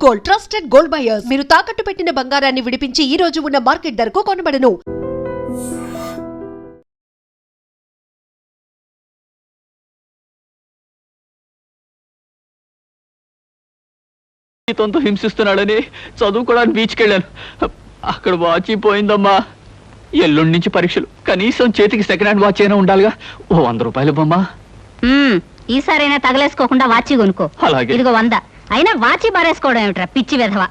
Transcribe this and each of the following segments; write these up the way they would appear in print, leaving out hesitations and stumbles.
Gold, trusted gold buyers. మీరు తాకట్టు పెట్టిన బంగారాన్ని విడిపించి ఈ రోజు ఉన్న మార్కెట్ ధరకు కొనబడను. జీతంతో హింసిస్తున్నాడని చదువుకోవడానికి బీచ్కి వెళ్ళాను. అక్కడ వాచ్ పోయిందమ్మా. ఎల్లుండి నుంచి పరీక్షలు. కనీసం చేతికి సెకండ్ హ్యాండ్ వాచ్ అయినా ఉండాలిగా. ఓ 100 రూపాయలు బొమ్మా. ఈసారైనా తగలేసుకోకుండా వాచి కొనుక్కో. అలాగే. ఇదిగో 100. అయినా వాచి బారేసుకోవడం ఏమిట్రా పిచ్చి వెధవ.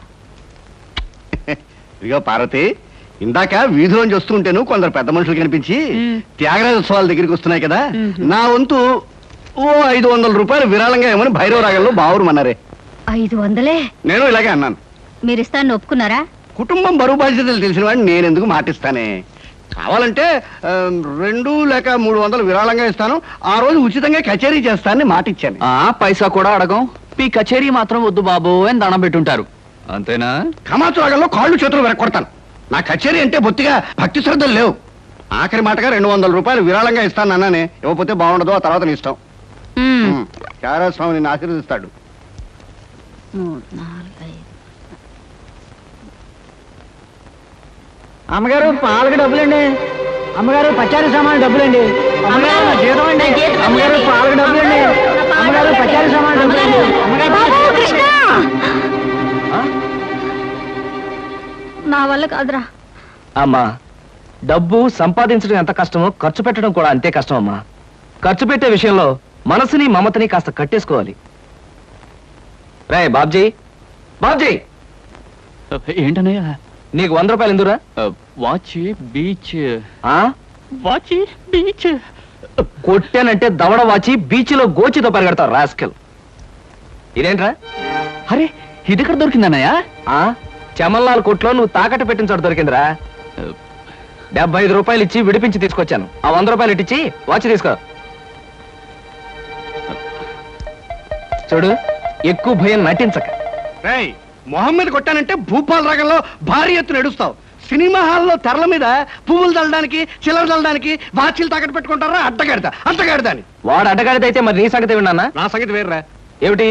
ఇదిగో పార్వతి, ఇందాక వీధిలోంచి వస్తుంటేను కొందరు పెద్ద మనుషులు కనిపించి త్యాగరాజోత్సవాల దగ్గరికి వస్తున్నాయి కదా, నా వంతు ఓ 500 రూపాయలు విరాళంగా ఏమని భైరవ రాగంలో బావురమన్నారే. 500? నేను ఇలాగే అన్నాను. మీరిస్తాను ఒప్పుకున్నారా? కుటుంబం బరువు బాధ్యతలు తెలిసిన వాడిని నేను ఎందుకు మాటిస్తానే. కావాలంటే 2 లేక 300 విరాళంగా ఇస్తాను, ఆ రోజు ఉచితంగా కచేరీ చేస్తానని మాటిచ్చాను. పైసా కూడా అడగం. మీ కచేరీ మాత్రం వద్దు బాబు అని దండం పెట్టుంటారు. అంతేనా? కమాతు రాగంలో కాళ్ళు చేతులు వెరకొడతాను. నా కచేరీ అంటే బొత్తిగా భక్తి శ్రద్ధలు లేవు. ఆఖరి మాటగా 200 రూపాయలు విరాళంగా ఇస్తాను అన్నానే. ఇవ్వకపోతే బాగుండదు, ఆ తర్వాత నీ ఇష్టం. త్యాగరాజ స్వామి నిన్ను ఆశీర్వదిస్తాడు. 3, 4, 5. అమ్మగారు పాలకు డబ్బులండి. అమ్మగారు పచారీ సామాన్ డబ్బులండి. అమ్మగారు నా జీతం అండి. అమ్మగారు పాలకు డబ్బులండి. అమ్మగారు పచారీ సామాన్ డబ్బులండి. నా వల్ల కాదురా. అమ్మా, డబ్బు సంపాదించడం ఎంత కష్టమో ఖర్చు పెట్టడం కూడా అంతే కష్టం అమ్మా. ఖర్చు పెట్టే విషయంలో మనసుని మమతని కాస్త కట్టేసుకోవాలి. రే బాబ్జీ, బాబ్జీ, ఏంటనయ్యా? నీకు 100 రూపాయలు ఎందురా? Watch beach. వాచ్ బీచ్ కొట్టానంటే దవడ వాచి బీచ్లో గోచితో పరిగెడతావు రాస్కెల్. ఇదేంట్రా? అరే, ఇది ఎక్కడ దొరికిందన్నయ్యా? చమల్లాల్ కొట్లో నువ్వు తాకట్టు పెట్టిన చోట దొరికిందిరా. 75 రూపాయలు ఇచ్చి విడిపించి తీసుకొచ్చాను. ఆ 100 రూపాయలు ఇట్టించి వాచ్ తీసుకో. చూడు, ఎక్కువ భయం నటించక. రేయ్, మొహమ్మద్ కొట్టానంటే భూపాల్ రాగంలో భారీ ఎత్తున ఎడుస్తావు. సినిమా హాల్లో తెరల మీద పువ్వులు చల్లడానికి, చిల్లర చల్లడానికి వాచీలు తాకట్టు పెట్టుకుంటారా? అడ్డగాడిదా అని. వాడు అడ్డగాడిదైతే మరి నీ సంగతి విన్నా? నా సంగతి వేర్రా. ఏమిటి,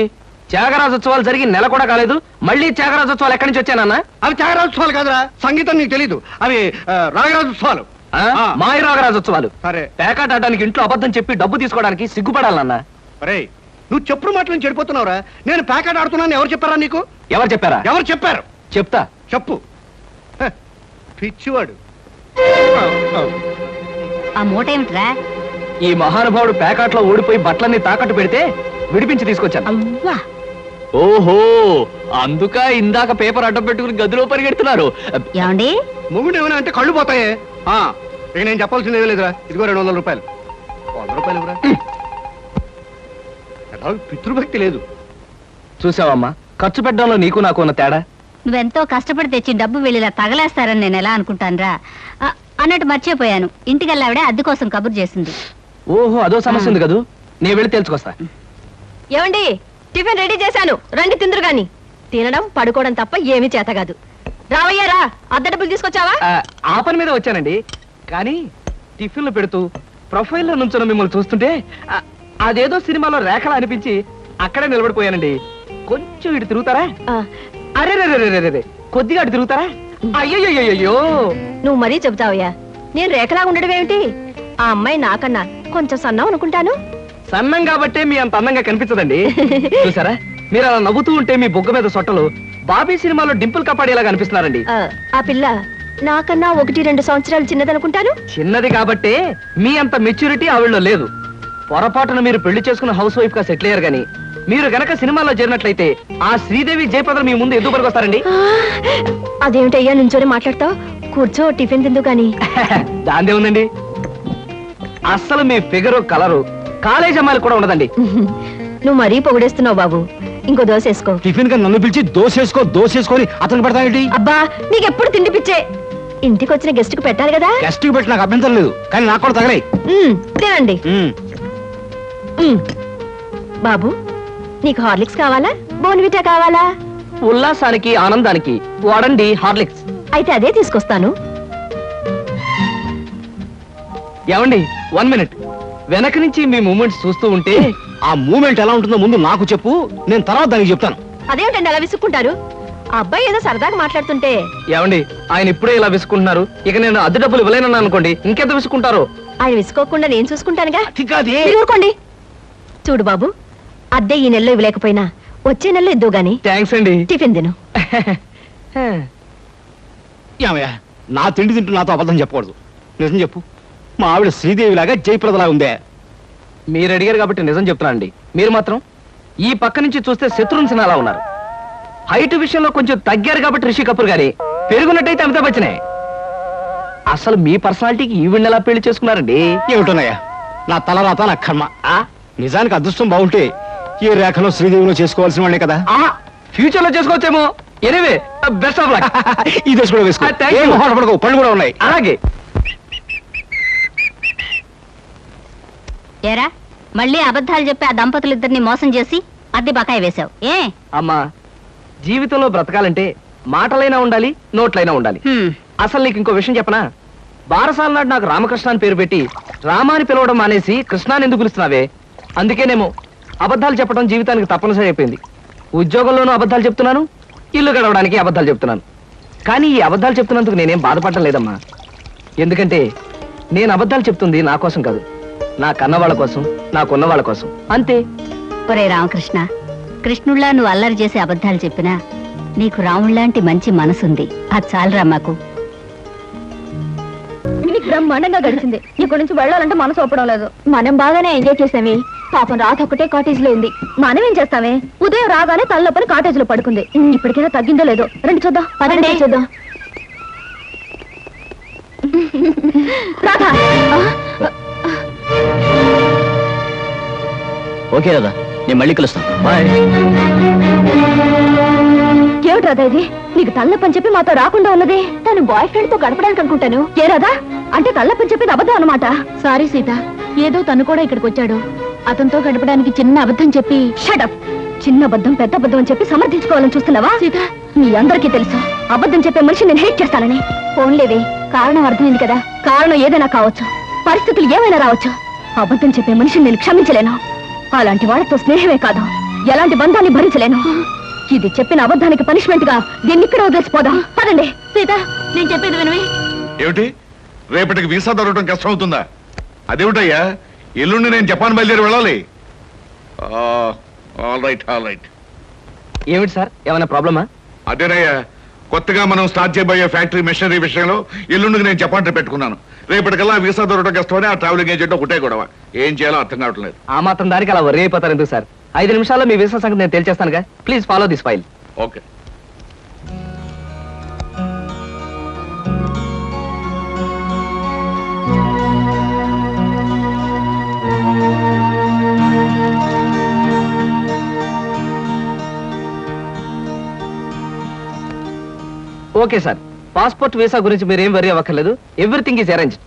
త్యాగరాజోత్సవాలు జరిగి నెల కూడా కాలేదు, మళ్ళీ త్యాగరాజోత్సవాలు ఎక్కడి నుంచి వచ్చానన్నా? అవి త్యాగరాజోత్సవాలు కాదురా, సంగీతం నీకు తెలీదు. అవి రాగరాజోత్సవాలు. మాయ రాగరాజోత్సవాలు. సరే, ప్యాకెట్ ఆడడానికి ఇంట్లో అబద్ధం చెప్పి డబ్బు తీసుకోవడానికి సిగ్గుపడాలన్నా? అరే, నువ్వు చెప్పుడు మాటలను చెడిపోతున్నావురా. నేను ప్యాకెట్ ఆడుతున్నాను ఎవరు చెప్పారా నీకు? ఎవరు చెప్పారా? ఎవరు చెప్పారు? చెప్తా, చెప్పు. పిచ్చివాడు. ఆ మూట ఏమిట్రా? ఈ మహానుభావుడు ప్యాకెట్లో ఓడిపోయి బట్టలన్నీ తాకట్టు పెడితే విడిపించి తీసుకొచ్చాను. అవ్వా, ఓహో, అందుక ఇందాక పేపర్ అడ్డం పెట్టుకుని గదిలో పరిగెడుతున్నారు. ఏమండి? మొగుడు ఏమైనా అంటే కళ్ళు పోతాయే. ఇక నేను చెప్పాల్సింది ఏమీ లేదురా. ఇదిగో 200 రూపాయలు. 100 రూపాయలు ఇవ్వరా. పితృభక్తి లేదు. చూసావమ్మా, ఖర్చు పెట్టడంలో నీకు నాకు ఉన్న తేడా. నువ్వెంతో కష్టపడి తెచ్చి డబ్బు వెళ్ళిలా తగలేస్తారని నేను ఎలా అనుకుంటానురా. అన్నట్టు మర్చిపోయాను, ఇంటికెళ్ళావిడే అద్దె కోసం కబురు చేసింది. ఓహో, అదో సమస్య ఉంది కదూ. నేను వెళ్ళి తెలుసుకొస్తా. ఏమండి, టిఫిన్ రెడీ చేశాను, రండి తిందురు గాని. తినడం పడుకోవడం తప్ప ఏమీ చేత కాదు. రావయ్యారా, అద్దె డబ్బులు తీసుకొచ్చావా? ఆ పని మీద వచ్చానండి. కానీ టిఫిన్లు పెడుతూ ప్రొఫైల్లో నుంచున్న మిమ్మల్ని చూస్తుంటే అదేదో సినిమాలో రేఖలా అనిపించి అక్కడే నిలబడిపోయానండి. కొంచెం ఇటు తిరుగుతారా? అరే రే, కొద్దిగా అటు తిరుగుతారా? అయ్యో, నువ్వు మరీ చెబుతావయ్యా. నేను రేఖలా ఉండడం ఏమిటి? ఆ అమ్మాయి నాకన్నా కొంచెం సన్నం అనుకుంటాను. సన్నం కాబట్టే మీ అంత అందంగా కనిపించదండి. చూసారా, మీరు అలా నవ్వుతూ ఉంటే మీ బొగ్గ మీద సొట్టలు బాబీ సినిమాలో డింపుల్ కపాడేలాగా అనిపిస్తున్నారండి. ఆ పిల్ల నాకన్నా 1-2 సంవత్సరాలు చిన్నదనుకుంటాను. చిన్నది కాబట్టే మీ అంత మెచ్యూరిటీ ఆవిడలో లేదు. పొరపాటున మీరు పెళ్లి చేసుకున్న హౌస్ వైఫ్ గా సెటిల్ అయ్యారు గాని మీరు గనక సినిమాలో చేరినట్లయితే ఆ శ్రీదేవి జయప్రద మీ ముందు ఎందుకు పనికొస్తారండి? అదేమిటయ్యా నుంచోనే మాట్లాడతావు? కూర్చో, టిఫిన్ తిందు గాని. దాందే ఉందండి. అస్సలు మీ ఫిగరు కలరు కాలేజ్ అమ్మాయిలు కూడా ఉండదండి. నువ్వు మరీ పొగిడేస్తున్నావు బాబు. ఇంకో దోశ వేసుకో. టిఫిన్ గా నన్ను పిలిచి దోసేసుకొని అతను పెడతానండి. అబ్బా, నీకెప్పుడు తిండి పిచ్చే. ఇంటికి వచ్చిన గెస్ట్ కు పెట్టాలి కదా. గెస్ట్ కి పెట్టి నాకు అభ్యంతరం లేదు, కానీ నాకు కూడా తగలే. తినండి. బాబు, నీకు హార్లిక్స్ కావాలా, బోన్విటా కావాలా? ఉల్లాసానికి ఆనందానికి వాడండి హార్లిక్స్. అయితే అదే తీసుకొస్తాను. ఏమండి, 1 మినిట్. వెనక నుంచి మీ మూమెంట్స్ చూస్తూ ఉంటే ఆ మూమెంట్ ఎలా ఉంటుందో ముందు నాకు చెప్పు, నేను తర్వాత దానికి చెప్తాను. అదేమిటండి అలా విసుక్కుంటారు? ఆ అబ్బాయి ఏదో సరదాగా మాట్లాడుతుంటే. ఏమండి ఆయన ఇప్పుడే ఇలా విసుకుంటున్నారు, ఇక నేను అద్దె డబ్బులు ఇవ్వలేనన్నా అనుకోండి ఇంకెంత విసుకుంటారు. ఆయన విసుకోకుండా నేను చూసుకుంటానుగా. అది కాదే. మీరు ఊరుకోండి. చూడు బాబు, అద్దె ఈ నెలలో ఇవ్వలేకపోయినా వచ్చే నెలలో ఇద్దు గాని థ్యాంక్స్ అండి. టిఫిన్ తిను. ఏమయ్యా, నా తిండి తింటూ నాతో అబద్ధం చెప్పకూడదు. నిజం చెప్పు, మా ఆవిడ శ్రీదేవిలాగా జయప్రదలా ఉందే? మీరు అడిగారు కాబట్టి నిజం చెప్తున్నానండి. మీరు మాత్రం ఈ పక్క నుంచి చూస్తే శత్రుఘ్న సిన్హా అలా ఉన్నారు. హైట్ విషయంలో కొంచెం తగ్గారు కాబట్టి రిషి కపూర్ గారి, పెరుగున్నట్టయితే అమితాబ్ బచ్చనే. అసలు మీ పర్సనాలిటీకి ఈవిడ్ని ఎలా పెళ్లి చేసుకున్నారండి? ఏమిటోనయ్యా, నా తలరాత నా కర్మ. నిజానికి అదృష్టం బాగుంటే ఈ రేఖలో శ్రీదేవిలో చేసుకోవాల్సిన వాళ్ళే కదా. ఫ్యూచర్ లో చేసుకోవచ్చేమో. Anyway best of luck. ఈ దశ కూడా వేసుకో. Thank you. ఏం మొహాట పడకు, పళ్ళు కూడా ఉన్నాయి. అలాగే. ఏరా, మళ్ళీ అబద్ధాలు చెప్పి ఆ దంపతులిద్దరిని మోసం చేసి అద్దె బకాయి వేశావు ఏ? అమ్మా, జీవితంలో బ్రతకాలంటే మాటలైనా ఉండాలి, నోట్లైనా ఉండాలి. అసలు నీకు ఇంకో విషయం చెప్పనా? బారసాల నాడు నాకు రామకృష్ణ అని పేరు పెట్టి రామాని పిలవడం మానేసి కృష్ణాని ఎందుకు పిలుస్తున్నావే? అందుకేనేమో అబద్ధాలు చెప్పడం జీవితానికి తప్పనిసరి అయిపోయింది. ఉద్యోగంలోనూ అబద్ధాలు చెప్తున్నాను, ఇల్లు గడవడానికి అబద్ధాలు చెప్తున్నాను. కానీ ఈ అబద్ధాలు చెప్తున్నందుకు నేనేం బాధపడటం లేదమ్మా. ఎందుకంటే నేను అబద్ధాలు చెప్తుంది నా కోసం కాదు, నా కన్న వాళ్ళ కోసం, నాకున్న వాళ్ళ కోసం, అంతే. ఒరే రామకృష్ణ, కృష్ణుళ్ళ నువ్వు అల్లరి చేసి అబద్ధాలు చెప్పినా నీకు రాముళ్లాంటి మంచి మనసుంది. అది చాలరా మాకు. బ్రహ్మాండంగా గడిచింది. ఇక్కడ నుంచి వెళ్ళాలంటే మనసు ఒప్పడం లేదు. మనం బాగానే ఎంజాయ్ చేసామే. పాపం రాత ఒకటే కాటేజ్ లో ఉంది. మనం ఏం చేస్తామే? ఉదయం రాగానే తల్లొప్పని కాటేజ్ లో పడుకుంది. ఇప్పటికైనా తగ్గిందో లేదో రండి చూద్దాం. పదండి చూద్దాం. రాధా, ఓకే రాదా, నేను మళ్ళీ కలుస్తాను. బాయ్. ఏమిటి రాధా ఇది? నీకు తల్లప్పని చెప్పి మాతో రాకుండా ఉన్నది తను బాయ్ ఫ్రెండ్ తో గడపడానికి అనుకుంటాను. ఏ రాధా, అంటే తల్లప్పని చెప్పేది అబద్ధం అన్నమాట? సారీ సీత, ఏదో తను కూడా ఇక్కడికి వచ్చాడు. అతనితో గడపడానికి చిన్న అబద్ధం చెప్పి. షటప్. చిన్న అబద్ధం పెద్ద అబద్ధం అని చెప్పి సమర్థించుకోవాలని చూస్తున్నావా? సీత, మీ అందరికీ తెలుసు అబద్ధం చెప్పే మనిషి నేను హేట్ చేస్తానని. ఫోన్లేవే, కారణం అర్థమైంది కదా. కారణం ఏదైనా కావచ్చు, పరిస్థితులు ఏమైనా రావచ్చు. అబద్ధం చెప్పే మనిషిని నేను క్షమించలేను. అలాంటి వాళ్ళతో స్నేహమే కాదు, ఎలాంటి బంధాన్ని భరించలేను. ఇది చెప్పిన అబద్ధానికి పనిష్మెంట్ గా దీన్ని ఇక్కడ వదిలేసిపోదాం. పదండి. సీత, నేను చెప్పేది వినవి. ఏమిటి, రేపటికి వీసా దొరకడం కష్టం అవుతుందా? అదేమిటయ్యా, ఎల్లుండి నేను జపాన్ బయలుదేరి వెళ్ళాలి. All right. ఏమిటి సార్, ఏమైనా ప్రాబ్లమా? అదేనయ్యా, కొత్తగా మనం స్టార్ట్ చేయబోయే ఫ్యాక్టరీ మెషినరీ విషయంలో ఎల్లుండికి నేను జపాన్ ట్రిప్ పెట్టుకున్నాను. రేపటికల్లా వీసా దొరకడం కష్టమని ఆ ట్రావెలింగ్ ఏజెంట్ ఒకటే గొడవ. ఏం చేయాలో అర్థం కావట్లేదు. ఆ మాత్రం దానికి అలా వర్రీ అయిపోతారు ఎందుకు సార్? 5 నిమిషాల్లో మీ వీసా సంగతి నేను తేల్చేస్తానుగా. Please follow this file. Okay. Okay sir, passport visa గురించి మీరేం వరీ అవ్వక్కర్లేదు. Everything is arranged.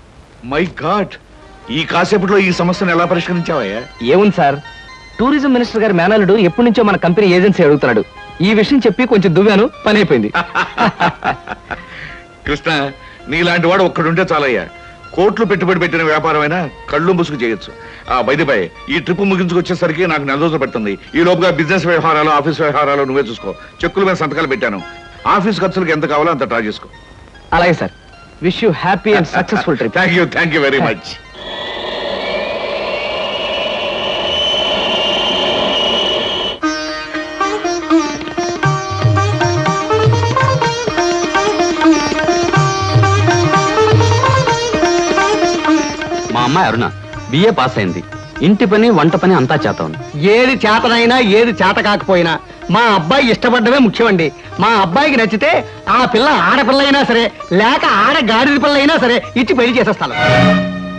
My god, ఈ కాసేపట్లో ఈ సమస్యను ఎలా పరిష్కరించావయ్యా? ఏముంది సార్, టూరిజం మినిస్టర్ గారి మేనల్లుడు ఎప్పటి నుంచో మన కంపెనీ ఏజెన్సీ అడుగుతున్నాడు. ఈ విషయం చెప్పి కొంచెం దువ్వాను, పని అయిపోయింది. కృష్ణ, నీలాంటి వాడు ఒక్కడుంటే చాలయ్యా. కోట్లు పెట్టుబడి పెట్టిన వ్యాపారమైనా కళ్ళు ముసుగు చేయొచ్చు. బై ఈ ట్రిప్ ముగించుకొచ్చేసరికి నాకు 4 రోజులు పడుతుంది. ఈ లోపుగా బిజినెస్ వ్యవహారాలు, ఆఫీస్ వ్యవహారాలు నువ్వే చూసుకో. చెక్కుల మీద సంతకాలు పెట్టాను. ఆఫీస్ ఖర్చులకు ఎంత కావాలో అంత డ్రా చేసుకో. అలాగే sir. Wish you happy and successful trip. Thank you very much. మా అమ్మాయి అరుణ బిఏ పాస్ అయింది. ఇంటి పని వంట పని అంతా చేతాం. ఏది చేతనైనా ఏది చేత కాకపోయినా మా అబ్బాయి ఇష్టపడ్డమే ముఖ్యమండి. మా అబ్బాయికి నచ్చితే ఆ పిల్ల ఆడపిల్ల అయినా సరే, లేక ఆడ గాడిద పిల్ల అయినా సరే ఇచ్చి పెళ్లి చేసేస్తాను.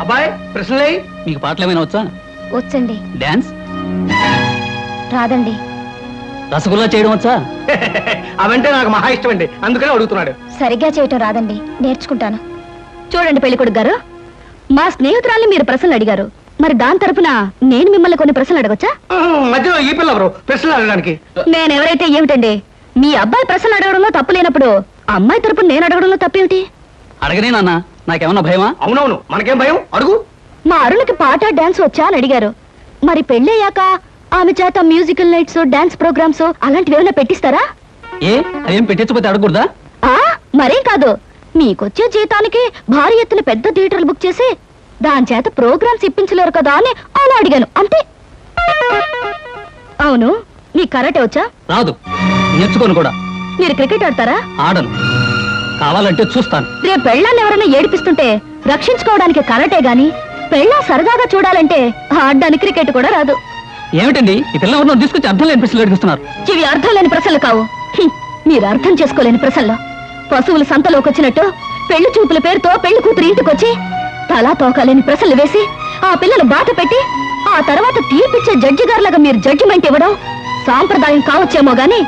అబ్బాయి ప్రశ్నలే. మీకు పాటలు ఏమైనా వచ్చా? వచ్చండి. డాన్స్ రాదండి. రసగుల్లా చేయడం వచ్చా? అవంటే నాకు మహా ఇష్టం అండి, అందుకనే అడుగుతున్నాడు. సరిగ్గా చేయటం రాదండి, నేర్చుకుంటాను. చూడండి పెళ్ళికొడుకు గారు, మా స్నేహితురాల్ని మీరు ప్రశ్నలు అడిగారు, మరి దాని తరపున నేను మిమ్మల్ని కొన్ని ప్రశ్నలు అడగొచ్చా? మధ్యలో ఈ పిల్ల ఎవరు ప్రశ్నలు అడగడానికి? నేనెవరైతే ఏమిటండి? మీ అబ్బాయి ప్రశ్నలు అడగడంలో తప్పు లేనప్పుడు అమ్మాయి తరపున నేను అడగడంలో తప్పేమిటి? అడగనే నాన్న, నాకేమన్నా భయమా? అవునవును, మనకేం భయం, అడుగు. మా అరుణకి పాట డాన్స్ వచ్చా అని అడిగారు, మరి పెళ్ళయ్యాక ఆమె చేత మ్యూజికల్ నైట్స్ డాన్స్ ప్రోగ్రామ్స్ అలాంటివి ఏమైనా పెట్టిస్తారా? ఏ అదేం పెట్టించకపోతే అడగకూడదా? మరేం కాదు, మీకొచ్చే జీతానికి భారీ ఎత్తున పెద్ద థియేటర్లు బుక్ చేసి దాని చేత ప్రోగ్రామ్స్ ఇప్పించలేరు కదా అని అలా అడిగాను అంతే. అవును, మీకు కరాటే వచ్చా? రాదు, నేర్చుకోను కూడా. మీరు క్రికెట్ ఆడతారా? ఆడను, కావాలంటే చూస్తాను. రేపు పెళ్ళాన్ని ఎవరైనా ఏడిపిస్తుంటే రక్షించుకోవడానికి కరాటే గాని, పెళ్ళా సరదాగా చూడాలంటే ఆడడానికి క్రికెట్ కూడా రాదు. ఏమిటండి ఈ పిల్ల ఎవరినో తీసుకొచ్చి అర్థం లేని ప్రశ్నలు అడిగిస్తున్నారు? ఇవి అర్థం లేని ప్రశ్నలు కావు, మీరు అర్థం చేసుకోలేని ప్రశ్నలు. పశువులు సంతలోకి వచ్చినట్టు పెళ్లి చూపుల పేరుతో పెళ్లి కూతురు ఇంటికొచ్చి తలా తోకాలేని ప్రశ్నలు వేసి ఆ పిల్లలు బాధ పెట్టి ఆ తర్వాత తీర్పిచ్చే జడ్జి గారులాగా మీరు జడ్జిమెంట్ ఇవ్వడం సాంప్రదాయం కావచ్చేమో గాని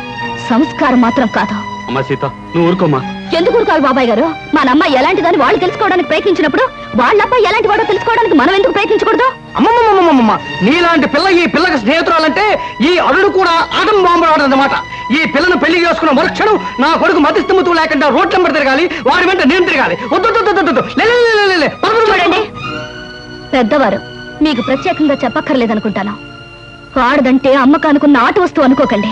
సంస్కారం మాత్రం కాదు. అమ్మా సీత, నువ్వు ఊరుకోమ్మా. ఎందుకు ఊరుకోవాలి బాబాయ్ గారు? మన అమ్మాయి ఎలాంటిదని వాళ్ళు తెలుసుకోవడానికి ప్రయత్నించినప్పుడు వాళ్ళ అబ్బాయి ఎలాంటి వాడో తెలుసుకోవడానికి మనం ఎందుకు ప్రయత్నించకూడదు? అమ్మమ్మమ్మమ్మమ్మ, నీలాంటి పిల్ల ఈ పిల్లకి స్నేహితురాలంటే ఈ అల్లుడు కూడా ఆటం బాంబరాడన్నమాట. ఈ పిల్లను పెళ్లి చేసుకున్న మరుక్షణం నా కొడుకు మతిస్థిమతు లేకుండా రోడ్ల వెంబడి తిరగాలి, వాడి వెంట నేను తిరగాలి. చూడండి పెద్దవారు, మీకు ప్రత్యేకంగా చెప్పక్కర్లేదనుకుంటాను. ఆడదంటే అమ్మకానుకున్న ఆట వస్తువు అనుకోకండి.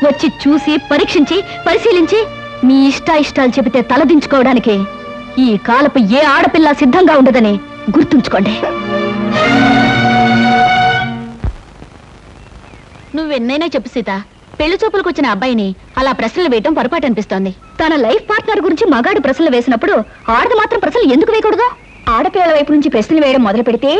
వచ్చి చూసి పరీక్షించి పరిశీలించి మీ ఇష్టాలు చెబితే తలదించుకోవడానికి ఈ కాలపు ఏ ఆడపిల్ల సిద్ధంగా ఉండదని గుర్తుంచుకోండి. నువ్వెన్నైనా చెప్పు సీత, పెళ్లి చూపులకు వచ్చిన అబ్బాయిని అలా ప్రశ్నలు వేయటం పొరపాటు అనిపిస్తోంది. తన లైఫ్ పార్ట్నర్ గురించి మగాడు ప్రశ్నలు వేసినప్పుడు ఆడది మాత్రం ప్రశ్నలు ఎందుకు వేయకూడదు? ఆడపిల్లల వైపు నుంచి ప్రశ్నలు వేయడం మొదలు పెడితే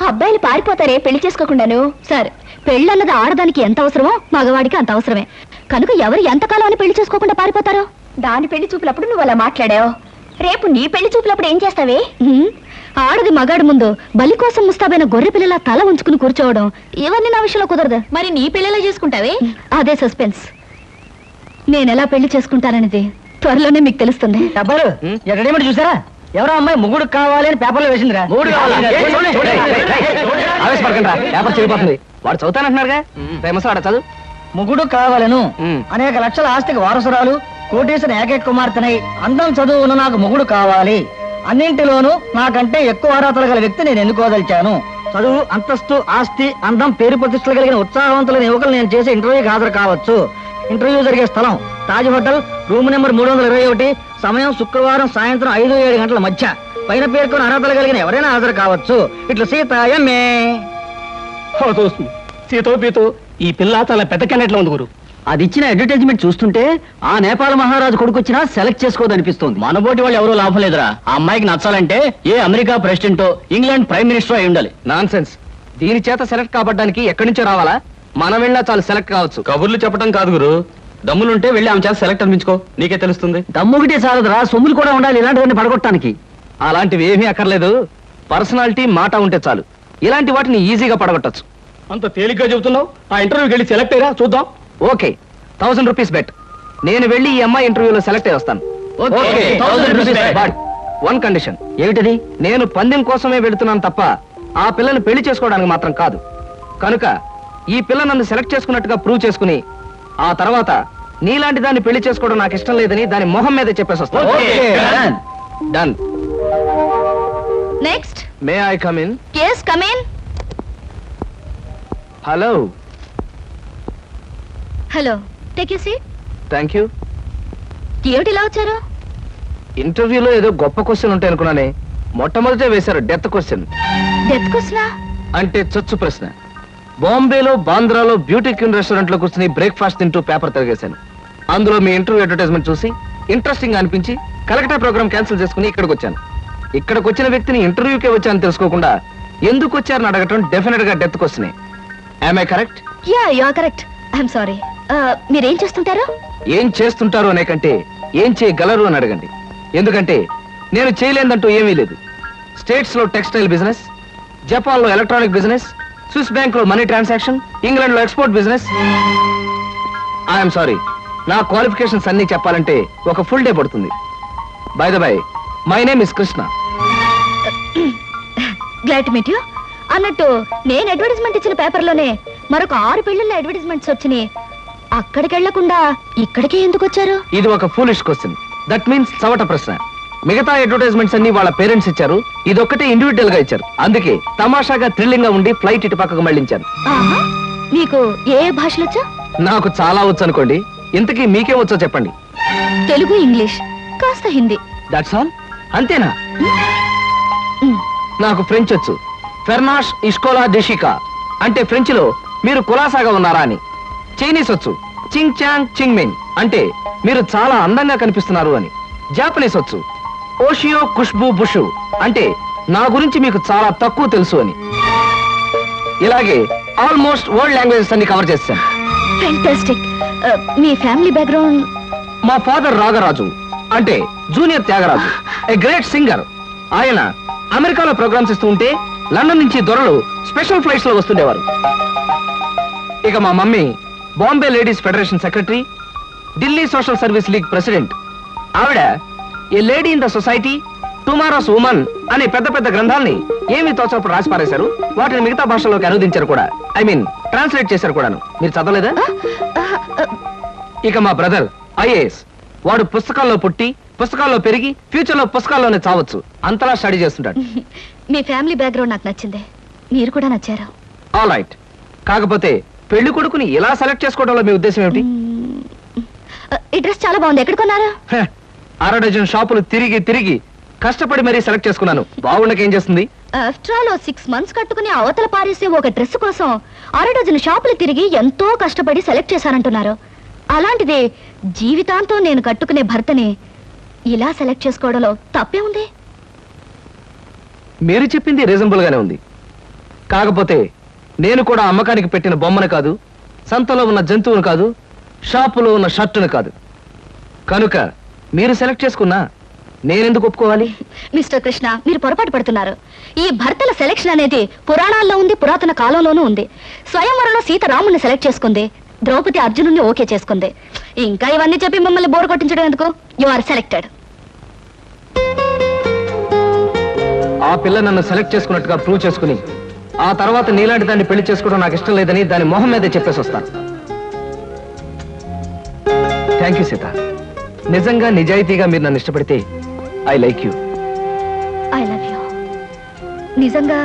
అబ్బాయిలు పారిపోతారే పెళ్లి చేసుకోకుండాను. సరే, పెళ్ళన్నది ఆడదానికి ఎంత అవసరమో మగవాడికి అంత అవసరమే. కనుక ఎవరు ఎంతకాలం అని పెళ్లి చేసుకోకుండా పారిపోతారో? దాని పెళ్లి చూపులప్పుడు నువ్వు అలా మాట్లాడావు, రేపు నీ పెళ్లి చూపులప్పుడు ఏం చేస్తావే? ఆడది మగాడు ముందు బలి కోసం ముస్తాబైన గొర్రె పిల్లల తల ఉంచుకుని కూర్చోవడం ఇవన్నీ నా విషయంలో కుదరదు. మరి నీ పెళ్లిలా చేసుకుంటావే? అదే సస్పెన్స్. నేనెలా పెళ్లి చేసుకుంటాననేది త్వరలోనే మీకు తెలుస్తుంది. డబ్బరు ఎక్కడేమిటి చూసారా? ఎవరో అమ్మాయి మొగుడు కావాలి అని పేపర్లో వేసిందిరా. ఆవేశపడకండి రా, పేపర్ చెడిపోతుంది. వాడు చదువుతానంటున్నారుగా, ఫేమస్ ఆడ చదువు. మొగుడు కావాలను, అనేక లక్షల ఆస్తికి వారసురాలు, కోటేశ్వర ఏకైక కుమార్తెనై అందం చదువు ఉన్న నాకు మొగుడు కావాలి. అన్నింటిలోనూ నాకంటే ఎక్కువ అర్హతలు గల వ్యక్తి నేను ఎన్నుకోదలిచాను. చదువు, అంతస్తు, ఆస్తి, అందం, పేరు ప్రతిష్టలు కలిగిన ఉత్సాహవంతులైన యువకులు నేను చేసే ఇంటర్వ్యూకి హాజరు కావచ్చు. ఇంటర్వ్యూ జరిగే స్థలం తాజ్ హోటల్, రూమ్ నెంబర్ 321, సమయం శుక్రవారం సాయంత్రం 5-7 గంటల మధ్య. పైన పేర్కొన్న అర్హతలు కలిగిన ఎవరైనా హాజరు కావచ్చు. ఇట్లా సీత ఎంఏ. సీతో పీతో ఈ పిల్ల చాలా పెద్ద కెనెట్లో ఉంది గురు. అది ఇచ్చిన అడ్వర్టైజ్మెంట్ చూస్తుంటే ఆ నేపాల మహారాజు కొడుకు వచ్చినా సెలెక్ట్ చేసుకోదనిపిస్తుంది. మనబోటి వాళ్ళు ఎవరూ లాభం లేదురా. ఆ అమ్మాయికి నచ్చాలంటే ఏ అమెరికా ప్రెసిడెంటో ఇంగ్లాండ్ ప్రైమ్ మినిస్టర్ అయి ఉండాలి. Non sense. దీని చేత సెలెక్ట్ కాబడ్డానికి ఎక్కడి నుంచో రావాలా? మనం వెళ్ళినా చాలు సెలెక్ట్ కావచ్చు. కబుర్లు చెప్పడం కాదు గురు, దమ్ములుంటే వెళ్ళి ఆమె చేత సెలెక్ట్ అనిపించుకో, నీకే తెలుస్తుంది. దమ్ముగిటే చాలదురా, సొమ్ములు కూడా ఉండాలి ఇలాంటివన్నీ పడగొట్టడానికి. అలాంటివి ఏమీ అక్కర్లేదు, పర్సనాలిటీ మాట ఉంటే చాలు. ఇలాంటి వాటిని ఈజీగా పడగొట్టచ్చు. అంత తేలిగ్గా చెబుతున్నావు. ఆ ఇంటర్వ్యూకి వెళ్ళి సెలెక్ట్ అయ్యరా చూద్దాం. Okay, 1000 rupees bet. నేను వెళ్ళి ఈ అమ్మాయి ఇంటర్వ్యూలో సెలెక్ట్ అయ్యి వస్తాను. Okay, 1000 rupees bet. But one condition. ఏమిటది? నేను పందెం కోసమే వెళుతున్నాను తప్ప ఆ పిల్లని పెళ్లి చేసుకోవడానికి మాత్రం కాదు. కనుక ఈ పిల్ల నన్ను సెలెక్ట్ చేసుకున్నట్టుగా ప్రూవ్ చేసుకుని ఆ తర్వాత నీలాంటి దాన్ని పెళ్లి చేసుకోవడం నాకు ఇష్టం లేదని దాని మొహం మీద చెప్పేసి వస్తాను. Done. Next. May I come in? yes come in. Hello. Hello, take you seat. Thank you. ఏమిటి ఇలా వచ్చారు? ఇంటర్వ్యూలో ఏదో గొప్ప క్వశ్చన్ ఉంటాయి అనుకున్నానే, మొట్టమొదటే వేశారు డెత్ క్వశ్చన్. డెత్ క్వశ్చనా? అంటే చచ్చు ప్రశ్న. బాంబేలో బాంద్రాలో బ్యూటీ క్వీన్ రెస్టారెంట్ లో కూర్చుని బ్రేక్ఫాస్ట్ తింటూ పేపర్ తిరిగేశాను. అందులో మీ ఇంటర్వ్యూ అడ్వర్టైజ్మెంట్ చూసి ఇంట్రెస్టింగ్ అనిపించి కలెక్టర్ ప్రోగ్రామ్ క్యాన్సిల్ చేసుకుని ఇక్కడికి వచ్చాను. ఇక్కడికి వచ్చిన వ్యక్తిని ఇంటర్వ్యూకే వచ్చాను తెలుసుకోకుండా ఎందుకు వచ్చారని అడగటం డెఫినెట్ గా డెత్ క్వశ్చనే. Am I correct? Yeah you are correct. I'm sorry. మీరేం చేస్తుంటారు? ఏం చేస్తుంటారు అనే కంటే ఏం చేయగలరు అని అడగండి. ఎందుకంటే నేను చేయలేదంటూ ఏమీ లేదు. స్టేట్స్ లో టెక్స్టైల్ బిజినెస్, జపాన్ లో ఎలక్ట్రానిక్ బిజినెస్, స్విస్ బ్యాంక్ లో మనీ ట్రాన్సాక్షన్, ఇంగ్లాండ్ లో ఎక్స్పోర్ట్ బిజినెస్. ఐఎమ్ సారీ, నా క్వాలిఫికేషన్స్ అన్ని చెప్పాలంటే ఒక ఫుల్ డే పడుతుంది. By the by, my name is Krishna. Glad to meet you. అన్నట్టు నేను అడ్వర్టైజ్మెంట్ ఇచ్చిన పేపర్లోనే మరొక 6 పెళ్లిళ్ళ అడ్వర్టైజ్మెంట్స్ వచ్చినాయి. అక్కడికి వెళ్లకుండా ఇక్కడికే ఎందుకు వచ్చారు? ఇది ఒక ఫూలిష్ క్వశ్చన్. దట్ మీన్స్ చవట ప్రశ్న. మిగతా అడ్వర్టైజ్మెంట్స్ అన్ని వాళ్ళ పేరెంట్స్ ఇచ్చారు, ఇదొక్కటే ఇండివిజువల్ గా ఇచ్చారు. అందుకే తమాషాగా థ్రిల్లింగ్ గా ఉండి ఫ్లైట్ ఇటు పక్కకు మళ్ళించారు. ఆహా, మీకు ఏ ఏ భాషలు వచ్చా? నాకు చాలా వచ్చు అనుకోండి. ఇంతకీ మీకేం వచ్చో చెప్పండి. తెలుగు, ఇంగ్లీష్, కాస్త హిందీ. That's all? అంతేనా? మ్, నాకు ఫ్రెంచ్ వచ్చు. ఫెర్నాష్ ఇష్కోలా డెషికా అంటే ఫ్రెంచ్ లో మీరు కులాసాగా ఉన్నారా అని. చైనీస్ వచ్చు. చింగ్ చాంగ్ చింగ్ మెన్ అంటే మీరు చాలా అందంగా కనిపిస్తున్నారు అని. జాపనీస్ వచ్చు. ఓషియో ఖుష్బూ బుషు అంటే నా గురించి మీకు చాలా తక్కువ తెలుసు అని. ఇలాగే ఆల్మోస్ట్ వరల్డ్ లాంగ్వేజెస్ అన్ని కవర్ చేశాను. ఫెంటాస్టిక్. మీ ఫ్యామిలీ బ్యాక్గ్రౌండ్? మా ఫాదర్ రాగరాజు అంటే junior Tyagaraju, a great singer. ఆయన అమెరికాలో ప్రోగ్రామ్స్ ఇస్తూ ఉంటే లండన్ నుంచి దొరలు స్పెషల్ ఫ్లైట్స్ లో వస్తుండేవారు. ఇక మా mummy Bombay ladies federation secretary, Delhi social service league president. ఆవిడ a lady in the society, tomorrow's woman అనే పెద్ద పెద్ద గ్రంథాల్ని ఏమి తోచినప్పుడు రాసి పారేశారు. వాటిని మిగతా భాషల్లోకి అనువదించారు కూడా. ఐ మీన్ ట్రాన్స్లేట్ చేశారు కూడాను. మీరు చదవలేదా? ఇక మా బ్రదర్ ఐఏఎస్. వాడు పుస్తకాల్లో పుట్టి పుస్తకాల్లో పెరిగి ఫ్యూచర్ లో పుస్తకాల్లోనే చావచ్చు. అంతలా స్టడీ చేస్తుంటాడు. మీ ఫ్యామిలీ బ్యాక్గ్రౌండ్ నాకు నచ్చింది. మీరు కూడా నచ్చారు. All right. కాకపోతే పెళ్లి కొడుకుని ఇలా సెలెక్ట్ చేసుకోవడంలో మీ ఉద్దేశం ఏమిటి? ఈ డ్రెస్ చాలా బాగుంది. ఎక్కడ కొన్నారు? అర డజన్ షాపులు తిరిగి తిరిగి కష్టపడి మరీ సెలెక్ట్ చేసుకున్నాను. బాగుండకేం చేస్తుంది? ఆఫ్టర్ ఆల్ 6 months కట్టుకుని అవతల పారేసే ఒక డ్రెస్ కోసం 6 డజన్ షాపులు తిరిగి ఎంతో కష్టపడి సెలెక్ట్ చేశానంటున్నారు. అలాంటిది జీవితాంతం నేను కట్టుకునే భర్తని ఇలా సెలెక్ట్ చేసుకోవడంలో తప్పే ఉంది. మీరు చెప్పింది రీజనబుల్ గానే ఉంది. కాకపోతే నేను కూడా అమ్మకానికి పెట్టిన బొమ్మను కాదు, సంతలో ఉన్న జంతువును కాదు, షాపులో ఉన్న షర్టును కాదు. కనుక మీరు సెలెక్ట్ చేసుకున్నా నేనెందుకు ఒప్పుకోవాలి? మిస్టర్ కృష్ణ, మీరు పొరపాటు పడుతున్నారు. ఈ భర్తల సెలెక్షన్ అనేది పురాణాల్లో ఉంది, పురాతన కాలంలోనూ ఉంది. స్వయంవరంలో సీత రాముణ్ణి సెలెక్ట్ చేసుకుంది, ద్రౌపది అర్జునుడిని ఓకే చేసుకుంది. ఇంకా ఇవన్నీ చెప్పి మిమ్మల్ని బోర్ కొట్టించడం ఎందుకు? You are selected. ఆ పిల్ల నన్ను సెలెక్ట్ చేసుకున్నట్టుగా ప్రూవ్ చేసుకుని ఆ తర్వాత నీలాంటి దాన్ని పెళ్లి చేసుకోవడం నాకు ఇష్టం లేదని దాని మొహం మీదే చెప్పేసి వస్తాను. Thank you Sita. నిజంగా నిజాయితీగా మీరు నన్ను ఇష్టపడితే I like you. I love you. నిజంగా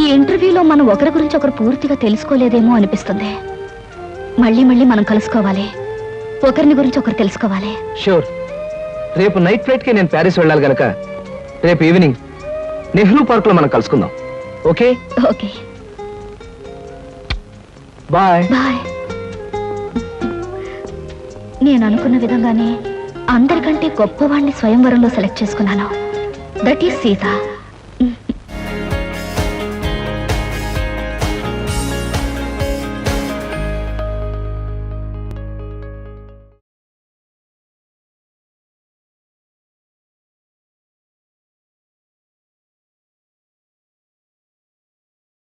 ఈ ఇంటర్వ్యూలో మనం ఒకరి గురించి ఒకరు పూర్తిగా తెలుసుకోలేదేమో అనిపిస్తుంది. మళ్ళీ మళ్ళీ మనం కలుసుకోవాలి, ఒకరిని గురించి ఒకరు తెలుసుకోవాలి. షూర్. రేపు నైట్ ఫ్లైట్ కి నేను ప్యారిస్ వెళ్ళాలి గనక రేపు ఈవినింగ్ నెహ్రూ పార్క్ లో మనం కలుసుకుందాం. ఓకే? ఓకే. బాయ్. బాయ్. నేను అనుకున్న విధంగానే అందరికంటే గొప్పవాణ్ణి స్వయంవరంలో సెలెక్ట్ చేసుకున్నాను. That is Sita.